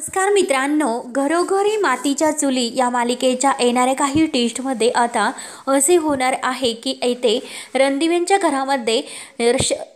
नमस्कार मित्रांनो, घरोघरी मातीच्या चुली या मालिकेच्या येणाऱ्या काही टेस्टमध्ये आता असे होणार आहे की येथे रणदिवेंच्या घरामध्ये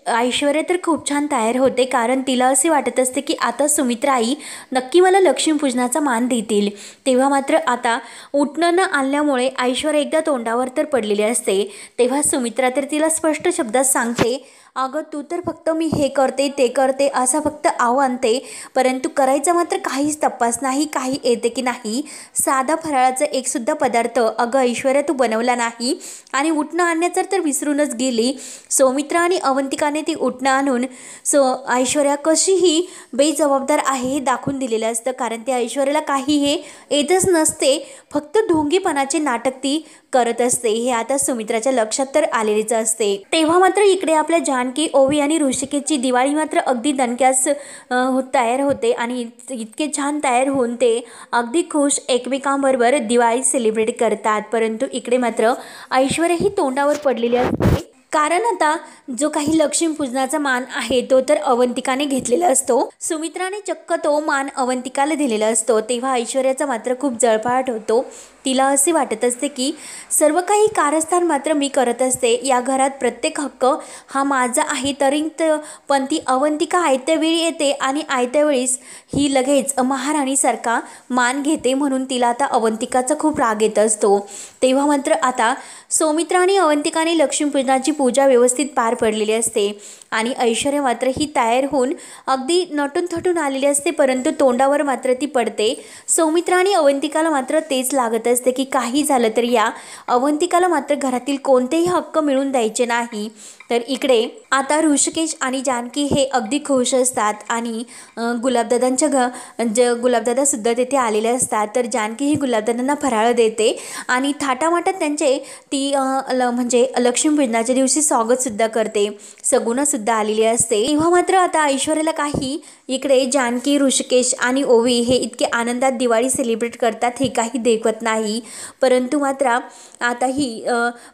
ऐश्वर्या तर खूप छान तयार होते, कारण तिला असे वाटत असते की आता सुमित्रा आई नक्की मला लक्ष्मीपूजनाचा मान देतील। तेव्हा मात्र आता उठणं न आणल्यामुळे ऐश्वर्या एकदा तोंडावर तर पडलेली असते। तेव्हा सुमित्रा तर तिला स्पष्ट शब्दात सांगते, अगं तू तर फक्त मी हे करते ते करते असं फक्त आणते, परंतु करायचा मात्र काहीच तपास नाही, काही येते की नाही। साधा फराळाचा एक सुद्धा पदार्थ अगं ऐश्वर्या तू बनवला नाही आणि उठणं आणण्याचं तर विसरूनच गेली। सौमित्रा आणि अवंतिकाने ती उठणं आणून ऐश्वर्या कशीही बेजबाबदार आहे हे दाखवून दिलेलं असतं, कारण त्या ऐश्वर्याला काही हे येतच नसते, फक्त ढोंगीपणाचे नाटक ती करत असते। हे आता सुमित्राच्या लक्षात तर आलेलेच असते। तेव्हा मात्र इकडे आपल्या जानकी, ओवी आणि ऋषिकेशची दिवाळी मात्र अगदी दणक्यास तयार होते आणि इतके छान तयार होऊन ते अगदी खुश एकमेकांबरोबर दिवाळी सेलिब्रेट करतात। परंतु इकडे मात्र ऐश्वर्या ही तोंडावर पडलेली असते, कारण आता जो काही लक्ष्मीपूजनाचा मान आहे तो तर अवंतिकाने घेतलेला असतो। सुमित्राने चक्क तो मान अवंतिकाला दिलेला असतो। तेव्हा ऐश्वर्याचा मात्र खूप जळफाट होतो। तिला असे वाटत असते की सर्व काही कारस्थान मात्र मी करत असते, या घरात प्रत्येक हक्क हा माझा आहे, तरी पण ती अवंतिका आयत्या वेळी येते आणि आयत्या वेळीस ही लगेच महाराणीसारखा मान घेते, म्हणून तिला आता अवंतिकाचा खूप राग येत असतो। तेव्हा मात्र आता सौमित्रा आणि अवंतिकाने लक्ष्मीपूजनाची पूजा व्यवस्थित पार पडलेली असते आणि ऐश्वर्या मात्र ही तयार होऊन अगदी नटून थटून आलेली असते, परंतु तोंडावर मात्र ती पडते। सौमित्रा आणि अवंतिकाला मात्र तेच लागत असते की काही झालं तर या अवंतिकाला मात्र घरातील कोणतेही हक्क मिळून द्यायचे नाही। तर इकडे आता ऋषिकेश आणि जानकी हे अगदी खुश असतात आणि गुलाबदादा सुद्धा तेथे आलेले असतात। तर जानकी ही गुलाबदादांना फराळ देते आणि थाटामाटात त्यांचे ती म्हणजे लक्ष्मीपूजनाच्या दिवशी स्वागत सुद्धा करते, सगुना सुद्धा आलेली असते। तेव्हा मात्र आता ऐश्वर्याला काही इकडे जानकी, ऋषिकेश आणि ओवी हे इतके आनंदात दिवाळी सेलिब्रेट करतात हे काही देखवत नाही, परंतु मात्र आता ही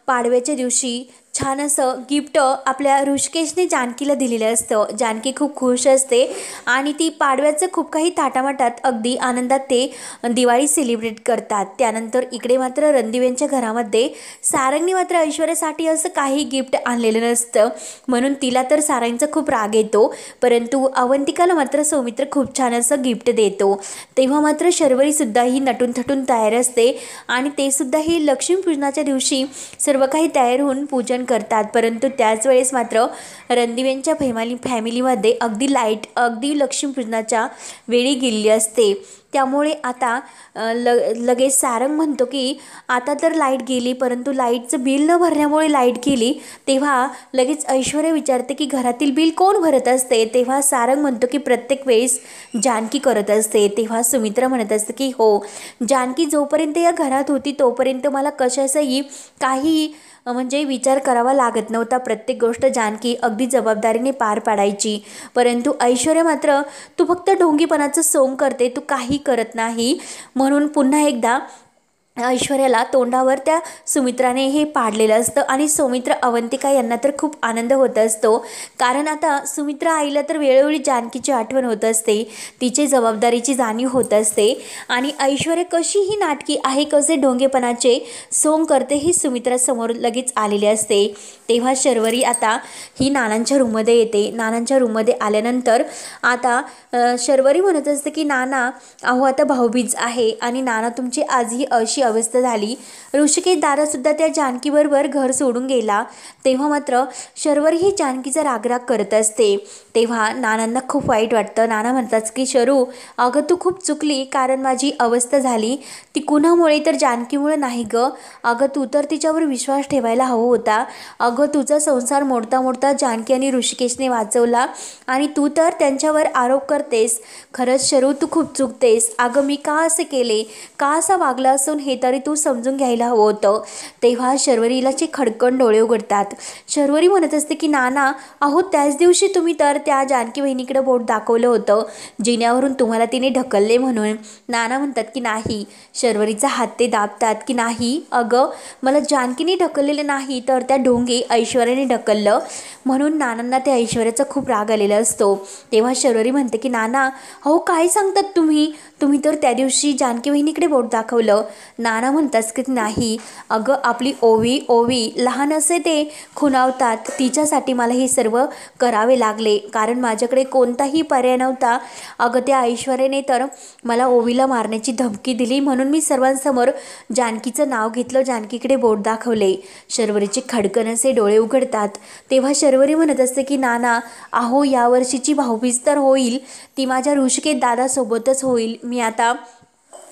पाडव्याच्या दिवशी छान असं गिफ्ट आपल्या ऋषिकेशने जानकीला दिलेलं असतं। जानकी खूप खुश असते आणि ती पाडव्याचं खूप काही थाटामाटात अगदी आनंदात ते दिवाळी सेलिब्रेट करतात। त्यानंतर इकडे मात्र रणदिवेंच्या घरामध्ये सारंगने मात्र ऐश्वर्यासाठी असं काही गिफ्ट आणलेलं नसतं, म्हणून तिला तर सारंगचा खूप राग येतो, परंतु अवंतिकाला मात्र सौमित्र खूप छान असं गिफ्ट देतो। तेव्हा मात्र शर्वरीसुद्धा ही नटून थटून तयार असते आणि ते सुद्धा ही लक्ष्मीपूजनाच्या दिवशी सर्व काही तयार होऊन पूजन करतात, परंतु त्याच वेळेस मात्र रणदिवेंच्या फॅमिलीमध्ये अगदी लक्ष्मीपूजनाच्या वेळी गेलेली असते। त्यामुळे आता लगेच सारंग म्हणतो की आता तर लाईट गेली, परंतु लाईटचं बिल न भरल्यामुळे लाईट गेली। तेव्हा लगेच ऐश्वर्या विचारते की घरातील बिल कोण भरत असते, तेव्हा सारंग म्हणतो की प्रत्येक वेळेस जानकी करत असते। तेव्हा सुमित्रा म्हणत असते की हो, जानकी जोपर्यंत या घरात होती तोपर्यंत मला कशाचाही काही म्हणजे विचार करावा लागत नव्हता, प्रत्येक गोष्ट जानकी अगदी जबाबदारीने पार पाडायची, परंतु ऐश्वर्या मात्र तू फक्त ढोंगीपणाचं सोंग करते, तू काही करत नाही, म्हणून पुन्हा एकदा ऐश्वर्याला तोंडावर त्या सुमित्राने हे पाडलेलं असतं आणि सौमित्र, अवंतिका यांना तर खूप आनंद होत असतो, कारण आता सुमित्रा आईला तर वेळोवेळी जानकीची आठवण होत असते, तिचे जबाबदारीची जाणीव होत असते आणि ऐश्वर्या कशीही नाटकी आहे, कसे ढोंगेपणाचे सोंग करते ही सुमित्रासमोर लगेच आलेली असते। तेव्हा शर्वरी आता ही नानांच्या रूममध्ये येते। नानांच्या रूममध्ये आल्यानंतर आता शर्वरी म्हणत असते की नाना, अहो आता भाऊबीज आहे आणि नाना तुमची आजही अशी अवस्था झाली। ऋषिकेश दादासुद्धा त्या जानकीबरोबर घर सोडून गेला। तेव्हा मात्र शर्वरी ही जानकीचा रागराग करत असते। तेव्हा नानांना खूप वाईट वाटतं। नाना म्हणतात की शरू, अगं तू खूप चुकली, कारण माझी अवस्था झाली ती कुणामुळे तर जानकीमुळे नाही ग, अगं तू तर तिच्यावर विश्वास ठेवायला हवा होता, अगं तुझा संसार मोडता मोडता जानकी आणि ऋषिकेशने वाचवला आणि तू तर त्यांच्यावर आरोप करतेस, खरंच शरू तू खूप चुकतेस, अगं मी का असे केले, का असा वागला असून हे तरी तू समजून घ्यायला हवं होतं। तेव्हा शर्वरीलाचे खडकन डोळे उघडतात। शर्वरी म्हणत असते की नाना, अहो त्याच दिवशी तुम्ही तर त्या जानकी वहिनीकडे बोट दाखवलं होतं जिन्यावरून तुम्हाला तिने ढकलले म्हणून. नाना म्हणतात की नाही. शर्वरीचा हात ते दाबतात की नाही अगं, मला जानकीने ढकललेलं नाही तर त्या ढोंगी ऐश्वर्याने ढकललं म्हणून. नानांना त्या ऐश्वर्याचा खूप राग आलेला असतो. तेव्हा शर्वरी म्हणते की नाना हो काय सांगतात तुम्ही तर त्या दिवशी जानकी वहिनीकडे बोट दाखवलं. नाना म्हणतात की नाही अगं, आपली ओवी लहान असे ते खुणावतात, तिच्यासाठी मला हे सर्व करावे लागले कारण माझ्याकडे कोणताही पर्याय नव्हता. अगं त्या ऐश्वर्याने तर मला ओवीला मारण्याची धमकी दिली म्हणून मी सर्वांसमोर जानकीचं नाव घेतलं, जानकीकडे बोट दाखवले. शर्वरीचे खडकन असे डोळे उघडतात. तेव्हा शर्वरी म्हणत असते की नाना अहो, यावर्षीची भाऊबीज तर होईल ती माझ्या ऋषिकेश दादासोबतच होईल. मी आता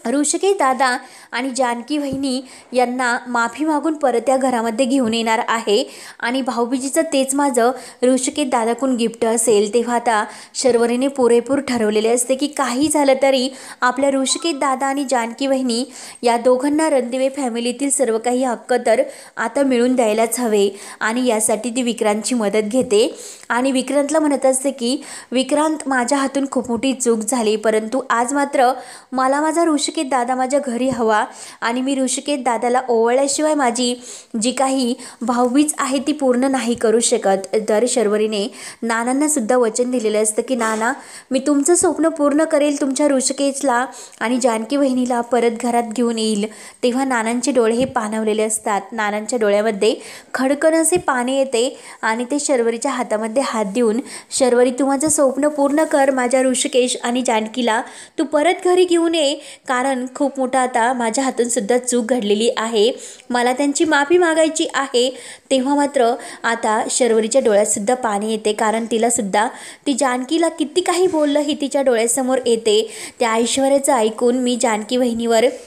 ऋषिकेश दादा आणि जानकी वहिनी यांना माफी मागून परत या घरामध्ये घेऊन येणार आहे आणि भाऊबीजीचं तेच माझं ऋषिकेश दादाकडून गिफ्ट असेल. तेव्हा आता शर्वरीने पुरेपूर ठरवलेले असते की काही झालं तरी आपल्या ऋषिकेश दादा आणि जानकी वहिनी या दोघांना रणदिवे फॅमिलीतील सर्व काही हक्क तर आता मिळून द्यायलाच हवे आणि यासाठी ती विक्रांतची मदत घेते आणि विक्रांतला म्हणत असते की विक्रांत, माझ्या हातून खूप मोठी चूक झाली परंतु आज मात्र मला माझा ऋषिकेश दादा माझ्या घरी हवा आणि मी ऋषिकेश दादाला ओवाळल्याशिवाय माझी जी काही भाऊबीज आहे ती पूर्ण नाही करू शकत. तर शर्वरीने नानांना सुद्धा वचन दिलेलं असतं की नाना, मी तुमचं स्वप्न पूर्ण करेल, तुमच्या ऋषिकेशला आणि जानकी वहिनीला परत घरात घेऊन येईल. तेव्हा नानांचे डोळे हे पाणावलेले असतात. नानांच्या डोळ्यामध्ये खडकन असे पाणी येते आणि ते शर्वरीच्या हातामध्ये हात देऊन, शर्वरी तू माझं स्वप्न पूर्ण कर, माझ्या ऋषिकेश आणि जानकीला तू परत घरी घेऊन ये कारण खूप मोठा आता माझ्या हातून सुद्धा चूक घडलेली आहे, मला त्यांची माफी मागायची आहे. तेव्हा मात्र आता शर्वरीच्या डोळ्यात सुद्धा पाणी येते कारण तिला सुद्धा ती जानकीला किती काही बोललं ही तिच्या डोळ्यासमोर येते. त्या ऐश्वर्याचं ऐकून मी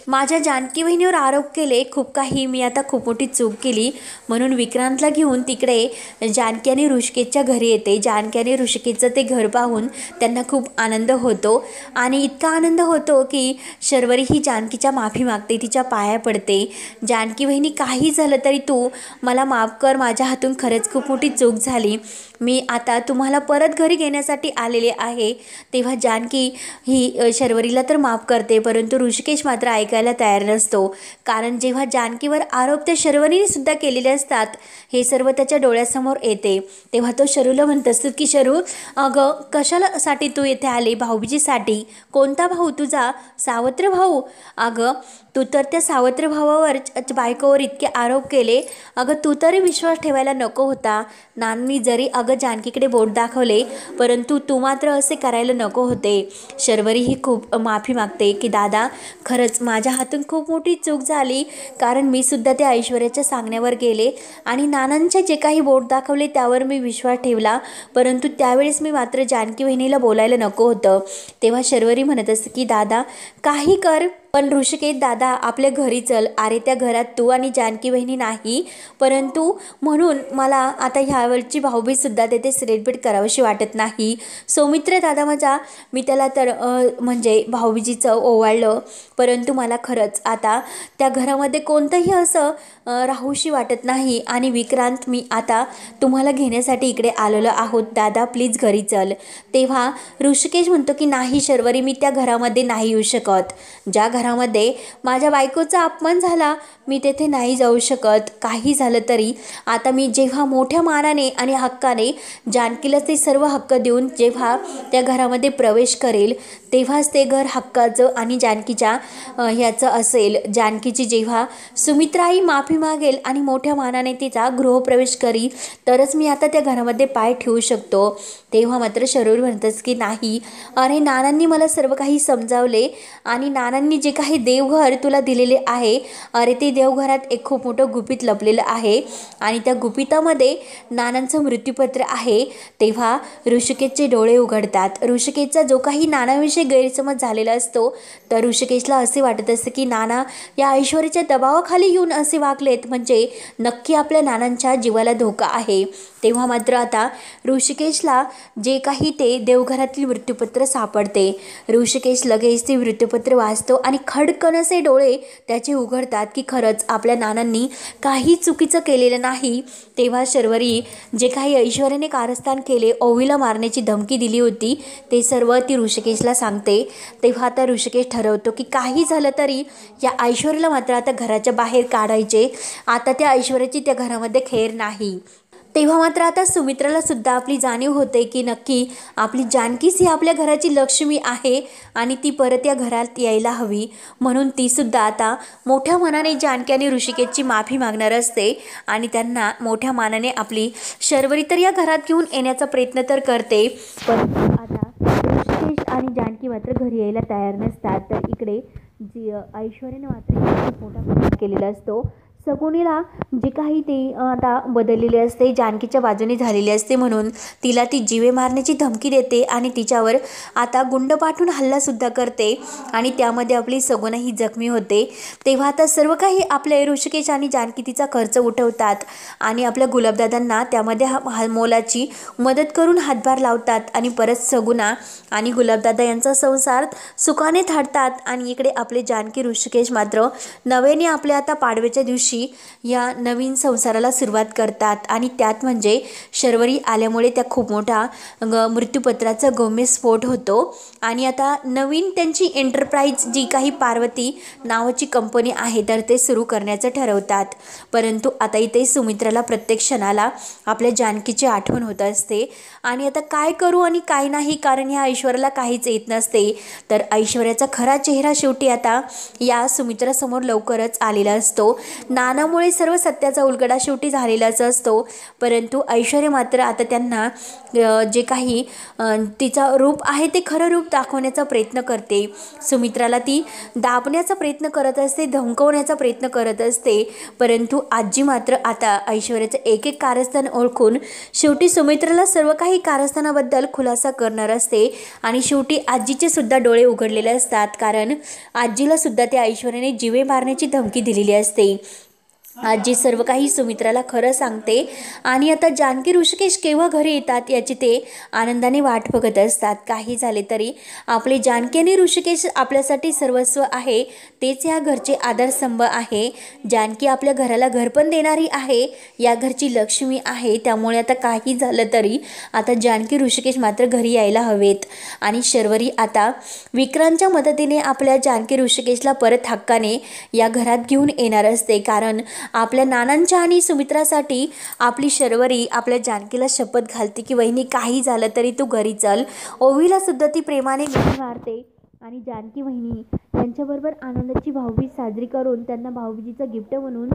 माझ्या जानकी वहिनीवर आरोप केले, खूप काही मी आता खूप मोठी चूक केली म्हणून विक्रांतला घेऊन तिकडे जानकी आणि ऋषिकेशच्या घरी येते. जानकी आणि ऋषिकेशचं ते घर पाहून त्यांना खूप आनंद होतो आणि इतका आनंद होतो की शर्वरी ही जानकीच्या माफी मागते, तिच्या पाया पडते. जानकी वहिनी, काही झालं तरी तू मला माफ कर, माझ्या हातून खरंच खूप मोठी चूक झाली, मी आता तुम्हाला परत घरी घेण्यासाठी आलेले आहे. तेव्हा जानकी ही शर्वरीला तर माफ करते परंतु ऋषिकेश मात्र ऐकायला तयार नसतो कारण जेव्हा जानकीवर आरोप त्या शर्वरीने सुद्धा केलेले असतात हे सर्व त्याच्या डोळ्यासमोर येते. तेव्हा तो शरूला म्हणत असतो की शरू, अगं कशाला साठी तू येथे आले? भाऊबीजीसाठी. कोणता भाऊ? तुझा सावत्र भाऊ? अगं तू तर त्या सावत्र भावावर बायकोवर इतके आरोप केले, अगं तू तरी विश्वास ठेवायला नको होता. नानी जरी अगं जानकीकडे बोट दाखवले परंतु तू मात्र असे करायला नको होते. शर्वरी ही खूप माफी मागते की दादा, खरंच माझ्या हातून खूप मोठी चूक झाली कारण मी सुद्धा त्या ऐश्वर्याच्या सांगण्यावर गेले आणि नानांचे जे काही बोट दाखवले त्यावर मी विश्वास ठेवला परंतु त्यावेळेस मी मात्र जानकी वहिनीला बोलायला नको होतं. तेव्हा शर्वरी म्हणत असते की दादा काही कर पण ऋषिकेश दादा आपल्या घरी चल. अरे त्या घरात तू आणि जानकी वहिनी नाही परंतु म्हणून मला आता ह्यावरची भाऊबीजसुद्धा तेथे सेलिब्रेट करावीशी वाटत नाही. सौमित्र दादा माझा, मी त्याला तर म्हणजे भाऊबीजीचं ओवाळलं परंतु मला खरंच आता त्या घरामध्ये कोणतंही असं राहूशी वाटत नाही आणि विक्रांत, मी आता तुम्हाला घेण्यासाठी इकडे आलेलो आहोत, दादा प्लीज घरी चल. तेव्हा ऋषिकेश म्हणतो की नाही शर्वरी, मी त्या घरामध्ये नाही येऊ शकत, ज्या घरामध्ये माझ्या बायकोचा अपमान झाला मी तेथे नाही जाऊ शकत. काही झालं तरी आता मी जेव्हा मोठ्या मानाने आणि हक्काने जानकीला ते सर्व हक्क देऊन जेव्हा त्या घरामध्ये प्रवेश करेल तेव्हाच ते घर हक्काचं आणि जानकीच्या ह्याचं असेल. जानकीची जेव्हा सुमित्राही माफी मागेल आणि मोठ्या मानाने तिचा गृहप्रवेश करी तरच मी आता त्या घरामध्ये पाय ठेवू शकतो. तेव्हा मात्र शरीर म्हणतच की नाही, अरे नानांनी मला सर्व काही समजावले आणि नानांनी जे काही देवघर तुला दिलेले आहे, अरे ते देवघरात एक खूप मोठं गुपित लपलेलं आहे आणि त्या गुपितामध्ये नानांचं मृत्यूपत्र आहे. तेव्हा ऋषिकेशचे डोळे उघडतात. ऋषिकेशचा जो काही नानाविषयी गैरसमज झालेला असतो तर ऋषिकेशला असे वाटत असते की नाना या ऐश्वर्याच्या दबावाखाली येऊन असे वागलेत म्हणजे नक्की आपल्या नानांच्या जीवाला धोका आहे. तेव्हा मात्र आता ऋषिकेशला जे काही ते देवघरातील मृत्यूपत्र सापडते. ऋषिकेश लगेच ते मृत्यूपत्र वाचतो आणि खडकन असे डोळे त्याचे उघडतात की खरंच आपल्या नानांनी काही चुकीचं केलेलं नाही. तेव्हा शर्वरी जे काही ऐश्वर्याने कारस्थान केले, ओवीला मारण्याची धमकी दिली होती, ते सर्व ती ऋषिकेशला सांगते. तेव्हा आता ऋषिकेश ठरवतो की काही झालं तरी या ऐश्वर्याला मात्र आता घराच्या बाहेर काढायचे. आता त्या ऐश्वर्याची त्या घरामध्ये खेर नाही. तेव्हा मात्र आता सुमित्राला सुद्धा आपली जाणीव होते की नक्की आपली जानकीच ही आपल्या घराची लक्ष्मी आहे आणि ती परत या घरात यायला हवी. म्हणून ती सुद्धा आता मोठ्या मनाने जानकी आणि ऋषिकेशची माफी मागणार असते आणि त्यांना मोठ्या मानाने आपली शर्वरी तर या घरात घेऊन येण्याचा प्रयत्न तर करते. पण आता ऋषिकेश आणि जानकी मात्र घरी यायला तयार नसतात. तर इकडे जी ऐश्वर्याने मात्र खूप मोठा प्रयत्न केलेला असतो. सगुनीला जे काही ते आता बदललेले असते, जानकीच्या बाजूने झालेले असते, म्हणून तिला ती जीवे मारण्याची धमकी देते आणि तिच्यावर आता गुंड पाठवून हल्लासुद्धा करते आणि त्यामध्ये आपली सगुनाही जखमी होते. तेव्हा आता सर्व काही आपले ऋषिकेश आणि जानकी तिचा खर्च उठवतात आणि आपल्या गुलाबदादांना त्यामध्ये मोलाची मदत करून हातभार लावतात आणि परत सगुना आणि गुलाबदादा यांचा संसार सुखाने थाटतात. आणि इकडे आपले जानकी ऋषिकेश मात्र नव्याने आपल्या आता पाडव्याच्या दिवशी या नवीन संसाराला सुरुवात करतात आणि त्यात म्हणजे शर्वरी आल्यामुळे त्या खूप मोठा मृत्यूपत्राचा गौम्य स्फोट होतो आणि आता नवीन त्यांची एंटरप्राइज जी काही पार्वती नावाची कंपनी आहे तर ते सुरू करण्याचं ठरवतात. परंतु आता इथे सुमित्राला प्रत्येक क्षणाला आपल्या जानकीची आठवण होत असते आणि आता काय करू आणि काय नाही, कारण ह्या ऐश्वर्याला काहीच येत नसते. तर ऐश्वर्याचा खरा चेहरा शेवटी आता या सुमित्रासमोर लवकरच आलेला असतो. नानामुळे सर्व सत्याचा उलगडा शेवटी झालेलाच असतो. परंतु ऐश्वर्या मात्र आता त्यांना जे काही तिचा रूप आहे ते खरं रूप दाखवण्याचा प्रयत्न करते. सुमित्राला ती दाबण्याचा प्रयत्न करत असते, धमकवण्याचा प्रयत्न करत असते. परंतु आजी मात्र आता ऐश्वर्याचं एक एक कारस्थान ओळखून शेवटी सुमित्राला सर्व काही कारस्थानाबद्दल खुलासा करणार असते आणि शेवटी आजीचे सुद्धा डोळे उघडलेले असतात, कारण आजीला सुद्धा त्या ऐश्वर्याने जीवे मारण्याची धमकी दिलेली असते. आजी सर्व काही सुमित्राला खरं सांगते आणि आता जानकी ऋषिकेश केव्हा घरी येतात याची ते आनंदाने वाट बघत असतात. काही झाले तरी आपले जानकी आणि ऋषिकेश आपल्यासाठी सर्वस्व आहे, तेच या घरचे आधारस्तंभ आहे. जानकी आपल्या घराला घर पण देणारी आहे, या घरची लक्ष्मी आहे. त्यामुळे आता काही झालं तरी आता जानकी ऋषिकेश मात्र घरी यायला हवेत आणि शर्वरी आता विक्रांतच्या मदतीने आपल्या जानकी ऋषिकेशला परत हक्काने या घरात घेऊन येणार असते, कारण आपल्या नानांच्या आणि सुमित्रासाठी आपली शर्वरी आपल्या जानकीला शपथ घालते की वहिनी काही झालं तरी तू घरी चल. ओवीला सुद्धा ती प्रेमाने घरी मारते आणि जानकी वहिनी त्यांच्याबरोबर आनंदाची भाऊबीज साजरी करून त्यांना भाऊबीजीचं गिफ्ट म्हणून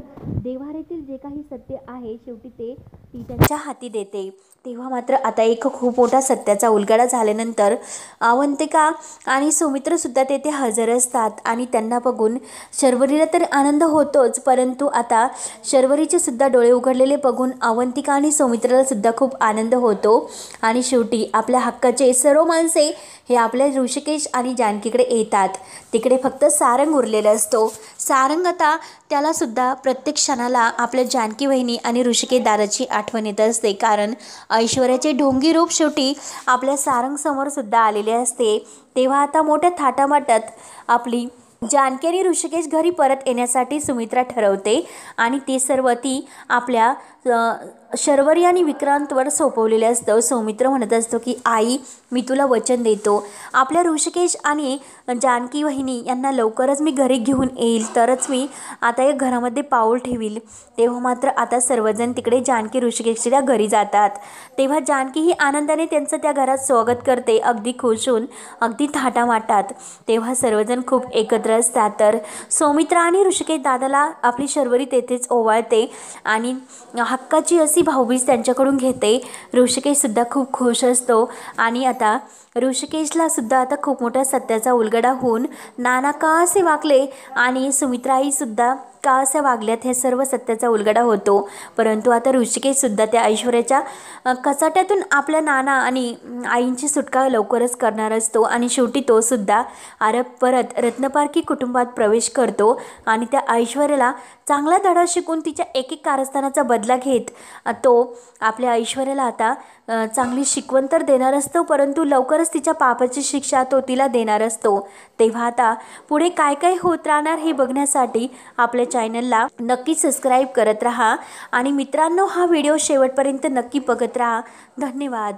देव्हाऱ्यातील जे काही सत्य आहे शेवटी ती त्यांच्या हाती देते. तेव्हा मात्र आता एक खूप मोठा सत्याचा उलगडा झाल्यानंतर अवंतिका आणि सुमित्रसुद्धा तेथे हजर असतात आणि त्यांना बघून शर्वरीला तर आनंद होतोच, परंतु आता शर्वरीचे सुद्धा डोळे उघडलेले बघून अवंतिका आणि सुमित्राला सुद्धा खूप आनंद होतो आणि शेवटी आपल्या हक्काचे सर्व माणसे हे आपल्या ऋषिकेश आणि जानकीकडे येतात. तिकडे फक्त सारंग उरलेला असतो. सारंग आता त्याला सुद्धा प्रत्येक क्षणाला आपल्या जानकी वहिनी आणि ऋषिकेश दादाची आठवण येत असते, कारण ऐश्वर्याचे ढोंगी रूप शेवटी आपल्या सारंग समोर सुद्धा आलेले असते. तेव्हा आता मोठ्या थाटामाटात आपली जानकी आणि ऋषिकेश घरी परत येण्यासाठी सुमित्रा ठरवते आणि ते सर्व ती आपल्या शर्वरी आणि विक्रांतवर सोपवलेले असतं. सौमित्र म्हणत असतो की आई मी तुला वचन देतो, आपल्या ऋषिकेश आणि जानकी वहिनी यांना लवकरच मी घरी घेऊन येईल, तरच मी आता या घरामध्ये पाऊल ठेवील. तेव्हा मात्र आता सर्वजण तिकडे जानकी ऋषिकेशच्या घरी जातात. तेव्हा जानकी ही आनंदाने त्यांचं त्या घरात स्वागत करते, अगदी खुश होऊन, अगदी थाटामाटात. तेव्हा सर्वजण खूप एकत्र असतात. तर सौमित्रा आणि ऋषिकेश दादाला आपली शर्वरी तेथेच ओवाळते आणि हक्काची अशी भाऊबीज त्यांच्याकडून घेते. ऋषिकेशसुद्धा खूप खुश असतो आणि आता ऋषिकेशला सुद्धा आता खूप मोठा सत्याचा उलगडा होऊन नाना का असे वागले आणि सुमित्राईसुद्धा का अशा वागल्यात हे सर्व सत्याचा उलगडा होतो. परंतु आता ऋषिकेशसुद्धा त्या ऐश्वर्याच्या कचाट्यातून आपल्या नाना आणि आईंची सुटका लवकरच करणार असतो आणि शेवटी तो सुद्धा परत रत्नपारखी कुटुंबात प्रवेश करतो आणि त्या ऐश्वर्याला चांगला धडा शिकून तिच्या एक कारस्थानाचा बदला घेत तो आपल्या ऐश्वर्याला आता चांगली शिकवण तर देणार असतो, परंतु लवकरच तिच्या पापाची शिक्षा तो तिला देणार असतो. तेव्हा आता पुढे काय काय होत राहणार हे बघण्यासाठी आपल्या चॅनलला नक्की सबस्क्राईब करत राहा आणि मित्रांनो, हा व्हिडिओ शेवटपर्यंत नक्की बघत राहा. धन्यवाद.